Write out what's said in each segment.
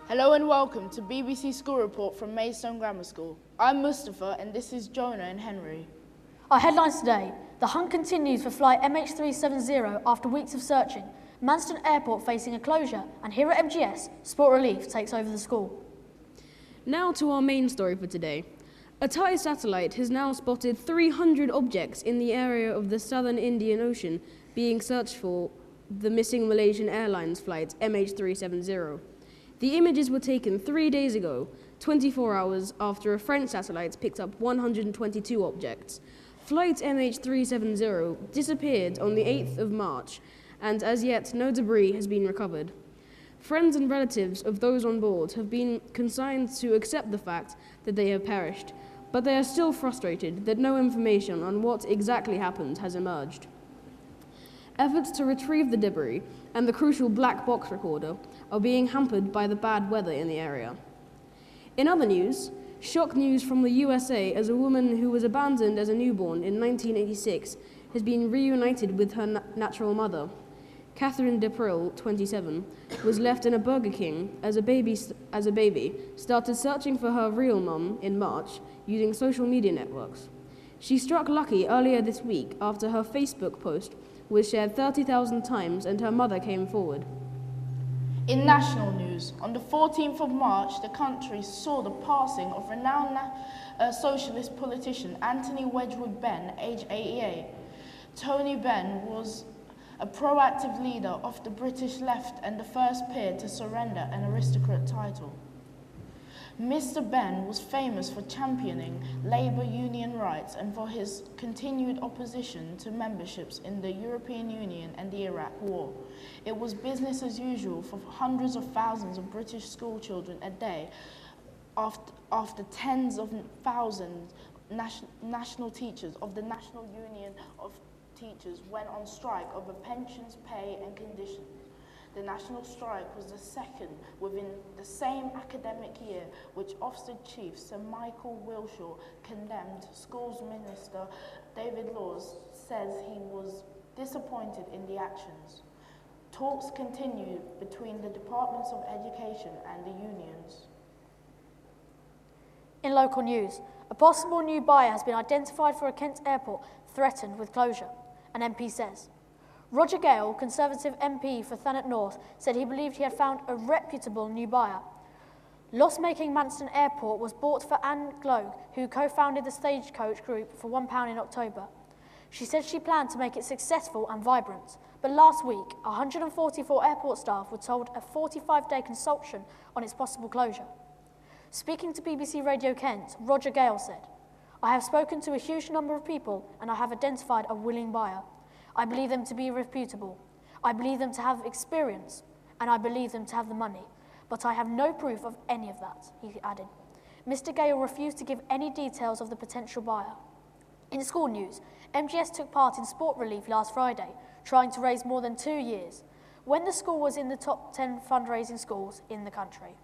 Hello and welcome to BBC School Report from Maidstone Grammar School. I'm Mustafa and this is Jonah and Henry. Our headlines today: the hunt continues for flight MH370 after weeks of searching, Manston Airport facing a closure, and here at MGS, Sport Relief takes over the school. Now to our main story for today. A Thai satellite has now spotted 300 objects in the area of the southern Indian Ocean being searched for the missing Malaysian Airlines flight MH370. The images were taken 3 days ago, 24 hours after a French satellite picked up 122 objects. Flight MH370 disappeared on the 8th of March, and as yet no debris has been recovered. Friends and relatives of those on board have been consigned to accept the fact that they have perished, but they are still frustrated that no information on what exactly happened has emerged. Efforts to retrieve the debris and the crucial black box recorder are being hampered by the bad weather in the area. In other news, shock news from the USA as a woman who was abandoned as a newborn in 1986 has been reunited with her natural mother. Catherine DePrill, 27, was left in a Burger King as a baby, started searching for her real mum in March using social media networks. She struck lucky earlier this week after her Facebook post was shared 30,000 times and her mother came forward. In national news, on the 14th of March, the country saw the passing of renowned socialist politician Anthony Wedgwood Benn, aged 88. Tony Benn was a proactive leader of the British left and the first peer to surrender an aristocrat title. Mr. Benn was famous for championing labour union rights and for his continued opposition to memberships in the European Union and the Iraq War. It was business as usual for hundreds of thousands of British school children a day after tens of thousands national teachers of the National Union of Teachers went on strike over pensions, pay and conditions. The national strike was the second within the same academic year, which Ofsted Chief Sir Michael Wilshaw condemned. Schools Minister David Laws says he was disappointed in the actions. Talks continue between the Departments of Education and the unions. In local news, a possible new buyer has been identified for a Kent airport threatened with closure, an MP says. Roger Gale, Conservative MP for Thanet North, said he believed he had found a reputable new buyer. Loss-making Manston Airport was bought for Anne Gloag, who co-founded the Stagecoach Group, for £1 in October. She said she planned to make it successful and vibrant, but last week, 144 airport staff were told a 45-day consultation on its possible closure. Speaking to BBC Radio Kent, Roger Gale said, "I have spoken to a huge number of people and I have identified a willing buyer. I believe them to be reputable. I believe them to have experience, and I believe them to have the money. But I have no proof of any of that," he added. Mr. Gale refused to give any details of the potential buyer. In school news, MGS took part in Sport Relief last Friday, trying to raise more than 2 years, when the school was in the top 10 fundraising schools in the country.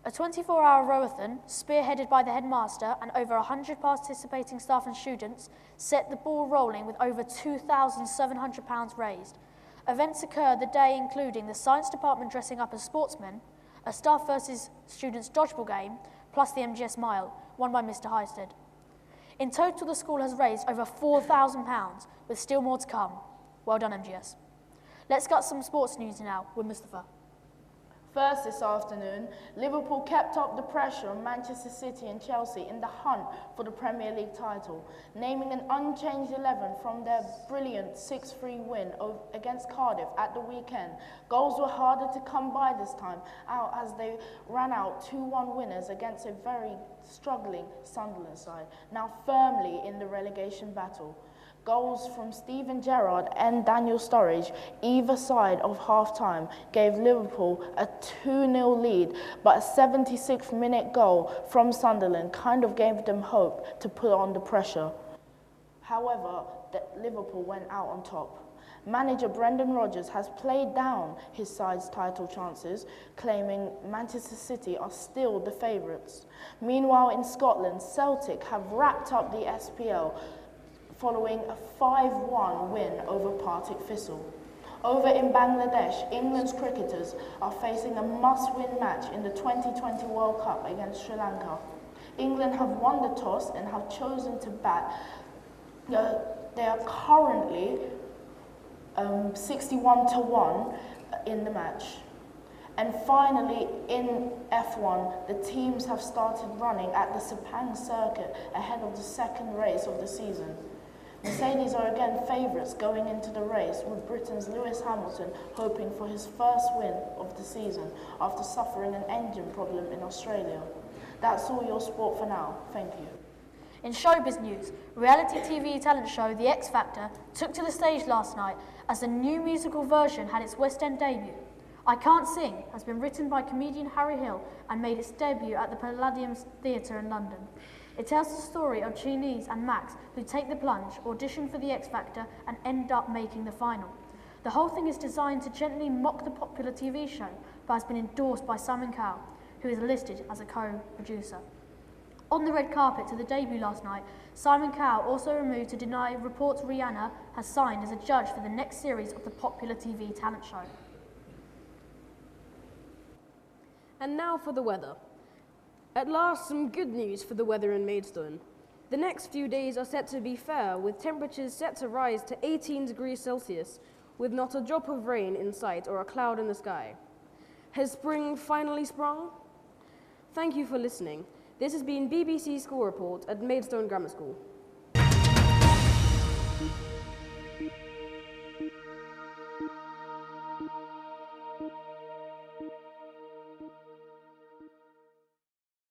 A 24-hour rowathon, spearheaded by the headmaster and over 100 participating staff and students, set the ball rolling with over £2,700 raised. Events occurred the day including the science department dressing up as sportsmen, a staff versus students dodgeball game, plus the MGS Mile, won by Mr. Highstead. In total, the school has raised over £4,000, with still more to come. Well done, MGS. Let's get some sports news now with Mustafa. First this afternoon, Liverpool kept up the pressure on Manchester City and Chelsea in the hunt for the Premier League title, naming an unchanged 11 from their brilliant 6-3 win against Cardiff at the weekend. Goals were harder to come by this time out as they ran out 2-1 winners against a very struggling Sunderland side, now firmly in the relegation battle. Goals from Steven Gerrard and Daniel Sturridge, either side of half-time, gave Liverpool a 2-0 lead, but a 76th-minute goal from Sunderland kind of gave them hope to put on the pressure. However, Liverpool went out on top. Manager Brendan Rodgers has played down his side's title chances, claiming Manchester City are still the favourites. Meanwhile, in Scotland, Celtic have wrapped up the SPL, following a 5-1 win over Partick Thistle. Over in Bangladesh, England's cricketers are facing a must-win match in the 2020 World Cup against Sri Lanka. England have won the toss and have chosen to bat. They are currently 61-1 in the match. And finally, in F1, the teams have started running at the Sepang circuit ahead of the second race of the season. Mercedes are again favourites going into the race, with Britain's Lewis Hamilton hoping for his first win of the season after suffering an engine problem in Australia. That's all your sport for now. Thank you. In showbiz news, reality TV talent show The X Factor took to the stage last night as the new musical version had its West End debut. I Can't Sing has been written by comedian Harry Hill and made its debut at the Palladium Theatre in London. It tells the story of Chinese and Max, who take the plunge, audition for the X Factor and end up making the final. The whole thing is designed to gently mock the popular TV show, but has been endorsed by Simon Cowell, who is listed as a co-producer. On the red carpet to the debut last night, Simon Cowell also moved to deny reports Rihanna has signed as a judge for the next series of the popular TV talent show. And now for the weather. At last, some good news for the weather in Maidstone. The next few days are set to be fair, with temperatures set to rise to 18 degrees Celsius, with not a drop of rain in sight or a cloud in the sky. Has spring finally sprung? Thank you for listening. This has been BBC School Report at Maidstone Grammar School.